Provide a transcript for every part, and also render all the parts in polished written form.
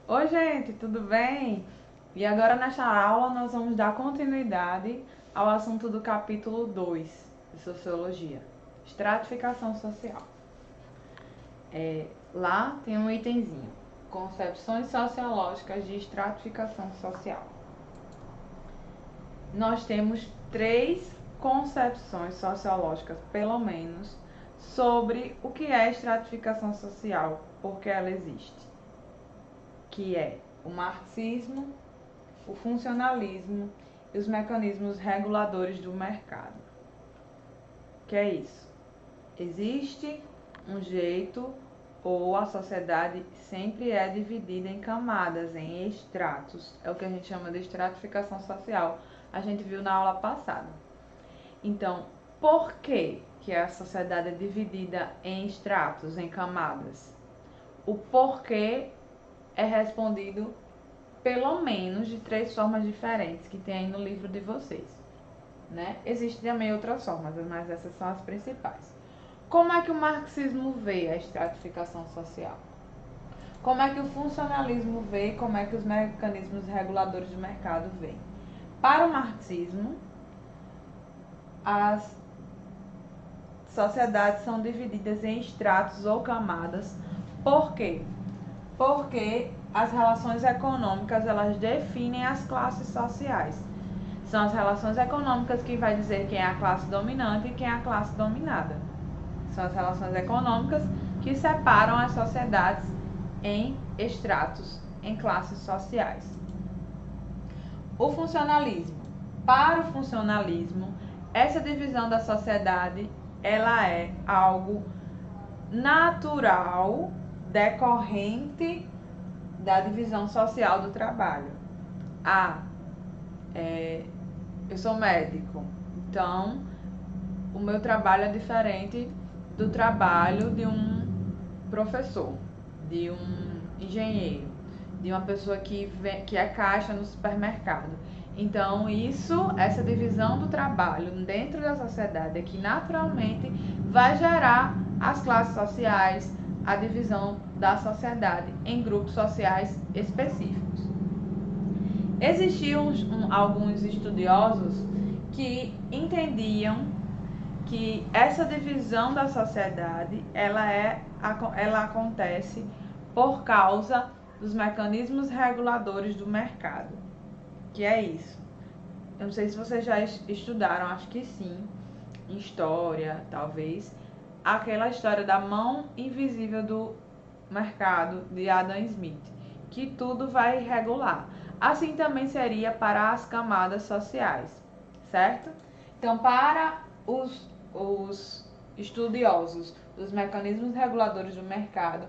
Oi, gente, tudo bem? E agora nesta aula nós vamos dar continuidade ao assunto do capítulo 2 de Sociologia, estratificação social. Lá tem um itemzinho, concepções sociológicas de estratificação social. Nós temos 3 concepções sociológicas, pelo menos, sobre o que é estratificação social, porque ela existe, que é o marxismo, o funcionalismo e os mecanismos reguladores do mercado. Que é isso? Existe um jeito, ou a sociedade sempre é dividida em camadas, em estratos. É o que a gente chama de estratificação social. A gente viu na aula passada. Então, por que a sociedade é dividida em estratos, em camadas? O porquê é respondido pelo menos de 3 formas diferentes que tem aí no livro de vocês, né? Existem também outras formas, mas essas são as principais. Como é que o marxismo vê a estratificação social? Como é que o funcionalismo vê? Como é que os mecanismos reguladores do mercado veem? Para o marxismo, as sociedades são divididas em estratos ou camadas. Por quê? Porque as relações econômicas, elas definem as classes sociais. São as relações econômicas que vai dizer quem é a classe dominante e quem é a classe dominada. São as relações econômicas que separam as sociedades em estratos, em classes sociais. O funcionalismo. Para o funcionalismo, essa divisão da sociedade, ela é algo natural, decorrente da divisão social do trabalho. Eu sou médico, então o meu trabalho é diferente do trabalho de um professor, de um engenheiro, de uma pessoa que é caixa no supermercado. Então, essa divisão do trabalho dentro da sociedade é que naturalmente vai gerar as classes sociais, a divisão da sociedade em grupos sociais específicos. Existiam alguns estudiosos que entendiam que essa divisão da sociedade ela acontece por causa dos mecanismos reguladores do mercado. Que é isso? Eu não sei se vocês já estudaram, acho que sim, em história, talvez, aquela história da mão invisível do mercado de Adam Smith, que tudo vai regular. Assim também seria para as camadas sociais, certo? Então, para os estudiosos dos mecanismos reguladores do mercado,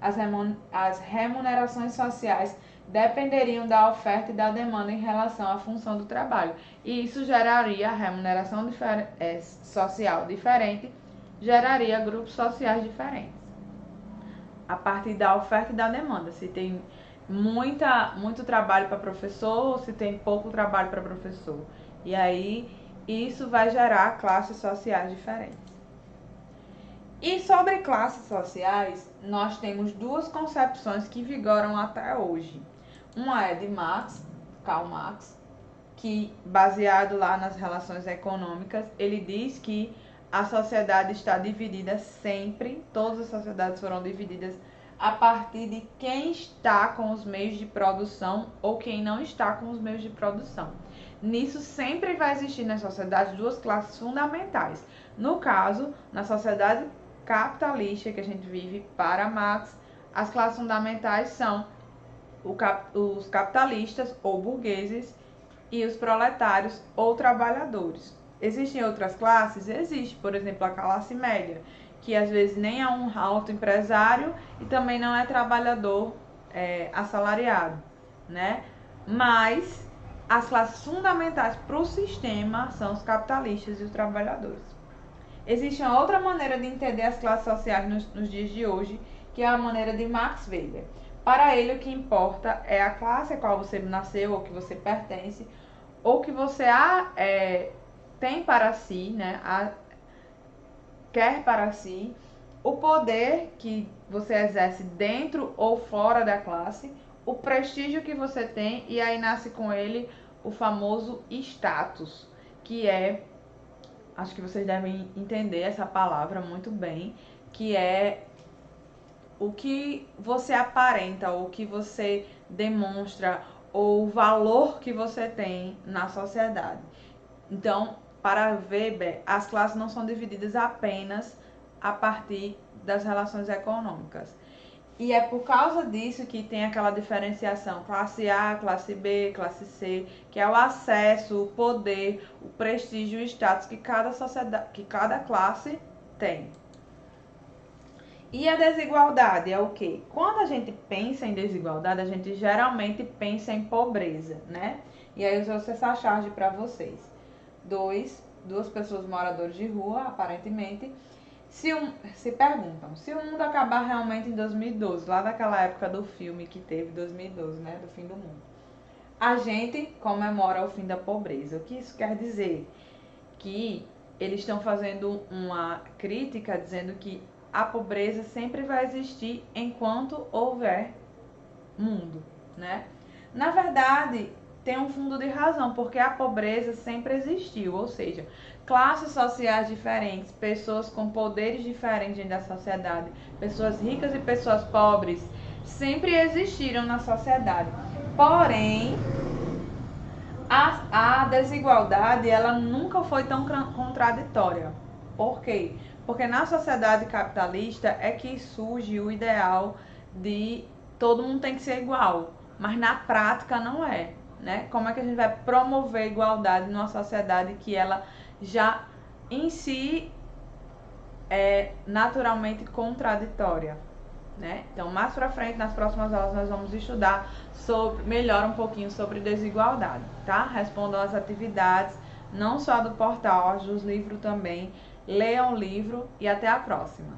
as remunerações sociais dependeriam da oferta e da demanda em relação à função do trabalho. E isso geraria remuneração social diferente, geraria grupos sociais diferentes. A partir da oferta e da demanda. Se tem muito trabalho para professor ou se tem pouco trabalho para professor. E aí isso vai gerar classes sociais diferentes. E sobre classes sociais, nós temos 2 concepções que vigoram até hoje. Uma é de Karl Marx, que baseado lá nas relações econômicas, ele diz que a sociedade está dividida sempre, todas as sociedades foram divididas a partir de quem está com os meios de produção ou quem não está com os meios de produção. Nisso sempre vai existir nas sociedades 2 classes fundamentais. No caso, na sociedade capitalista que a gente vive, para Marx, as classes fundamentais são os capitalistas ou burgueses e os proletários ou trabalhadores. Existem outras classes? Existe, por exemplo, a classe média, que às vezes nem é um alto empresário e também não é trabalhador assalariado, né? Mas as classes fundamentais para o sistema são os capitalistas e os trabalhadores. Existe uma outra maneira de entender as classes sociais nos dias de hoje, que é a maneira de Max Weber. Para ele, o que importa é a classe a qual você nasceu ou que você pertence, ou que você tem para si, né, quer para si, o poder que você exerce dentro ou fora da classe, o prestígio que você tem, e aí nasce com ele o famoso status, que é, acho que vocês devem entender essa palavra muito bem, que é o que você aparenta, ou o que você demonstra, ou o valor que você tem na sociedade. Então, para Weber, as classes não são divididas apenas a partir das relações econômicas. E é por causa disso que tem aquela diferenciação classe A, classe B, classe C, que é o acesso, o poder, o prestígio e o status que cada sociedade, que cada classe tem. E a desigualdade é o quê? Quando a gente pensa em desigualdade, a gente geralmente pensa em pobreza, né? E aí eu trouxe essa charge para vocês. Duas pessoas moradoras de rua, aparentemente, se perguntam, se o mundo acabar realmente em 2012, lá daquela época do filme que teve, 2012, né, do fim do mundo, a gente comemora o fim da pobreza. O que isso quer dizer? Que eles estão fazendo uma crítica dizendo que a pobreza sempre vai existir enquanto houver mundo, né? Na verdade, tem um fundo de razão, porque a pobreza sempre existiu, ou seja, classes sociais diferentes, pessoas com poderes diferentes dentro da sociedade, pessoas ricas e pessoas pobres, sempre existiram na sociedade. Porém, a desigualdade, ela nunca foi tão contraditória. Por quê? Porque na sociedade capitalista é que surge o ideal de todo mundo tem que ser igual, mas na prática não é, né? Como é que a gente vai promover igualdade numa sociedade que ela já em si é naturalmente contraditória, né? Então, mais para frente, nas próximas aulas, nós vamos estudar melhor um pouquinho sobre desigualdade, tá? Respondam as atividades, não só do portal, as dos livros também. Leiam o livro e até a próxima.